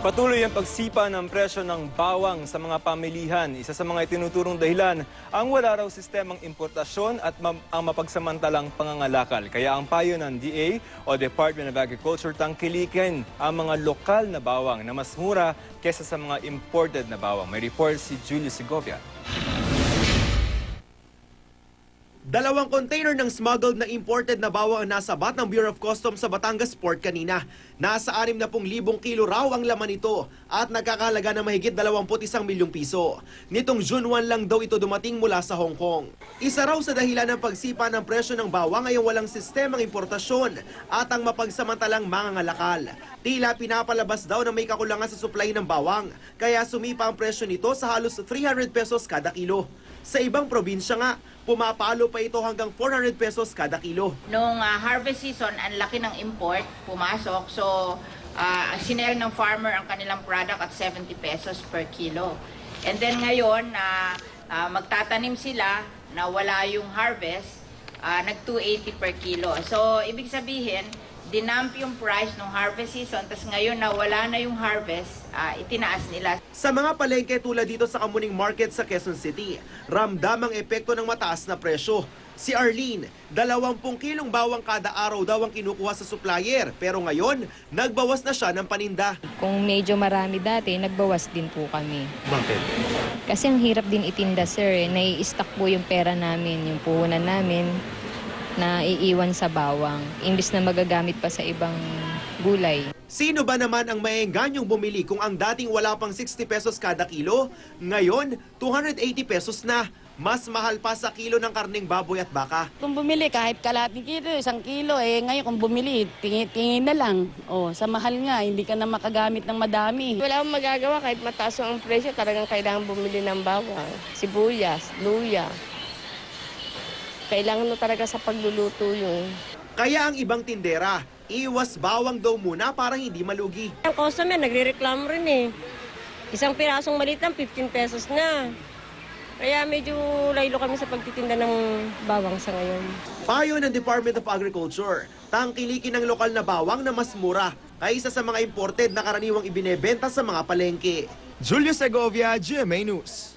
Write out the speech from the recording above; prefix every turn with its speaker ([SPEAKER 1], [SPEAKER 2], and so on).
[SPEAKER 1] Patuloy ang pagsipa ng presyo ng bawang sa mga pamilihan. Isa sa mga itinuturong dahilan ang wala raw sistemang importasyon at ang mapagsamantalang pangangalakal. Kaya ang payo ng DA o Department of Agriculture tangkilikin ang mga lokal na bawang na mas mura kesa sa mga imported na bawang. May report si Julius Segovia.
[SPEAKER 2] 2 container ng smuggled na imported na bawang ang nasabat ng Bureau of Customs sa Batangas Port kanina. Nasa 60,000 kilo raw ang laman nito at nagkakahalaga ng mahigit 21 milyong piso. Nitong June 1 lang daw ito dumating mula sa Hong Kong. Isa raw sa dahilan ng pagsipa ng presyo ng bawang ay ang walang sistemang importasyon at ang mapagsamantalang mangangalakal. Tila pinapalabas daw na may kakulangan sa supply ng bawang, kaya sumipa ang presyo nito sa halos 300 pesos kada kilo. Sa ibang probinsya nga, pumapalo pa ito hanggang 400 pesos kada kilo.
[SPEAKER 3] Nung harvest season, ang laki ng import pumasok. So, sinell ng farmer ang kanilang product at 70 pesos per kilo. And then ngayon, magtatanim sila na wala yung harvest, nag-280 per kilo. So, ibig sabihin, dinamp yung price ng harvest season, tapos ngayon na wala na yung harvest, itinaas nila.
[SPEAKER 2] Sa mga palengke tulad dito sa Kamuning Market sa Quezon City, ramdam ang epekto ng mataas na presyo. Si Arlene, 20 kilong bawang kada araw daw ang kinukuha sa supplier, pero ngayon, nagbawas na siya ng paninda.
[SPEAKER 4] Kung medyo marami dati, nagbawas din po kami.
[SPEAKER 2] Bakit?
[SPEAKER 4] Kasi ang hirap din itinda, sir. Nai-stock po yung pera namin, yung puhunan namin na iiwan sa bawang, imbis na magagamit pa sa ibang gulay.
[SPEAKER 2] Sino ba naman ang maengganyong bumili kung ang dating wala pang 60 pesos kada kilo, ngayon 280 pesos na? Mas mahal pa sa kilo ng karneng baboy at baka.
[SPEAKER 5] Kung bumili kahit kalating kilo, 1 kilo, ngayon kung bumili, tingin na lang. Sa mahal nga, hindi ka na makagamit ng madami.
[SPEAKER 6] Wala akong magagawa kahit mataas ang presyo, talagang kailangan bumili ng bawang, sibuyas, luya. Kailangan mo talaga sa pagluluto yun.
[SPEAKER 2] Kaya ang ibang tindera, iwas bawang daw muna para hindi malugi.
[SPEAKER 6] Ang customer, nagre-reklamo rin eh. Isang pirasong maliit lang, 15 pesos na. Kaya medyo laylo kami sa pagtitinda ng bawang sa ngayon.
[SPEAKER 2] Payo ng Department of Agriculture, tangkilikin ng lokal na bawang na mas mura kaysa sa mga imported na karaniwang ibinebenta sa mga palengke.
[SPEAKER 1] Julius Segovia, GMA News.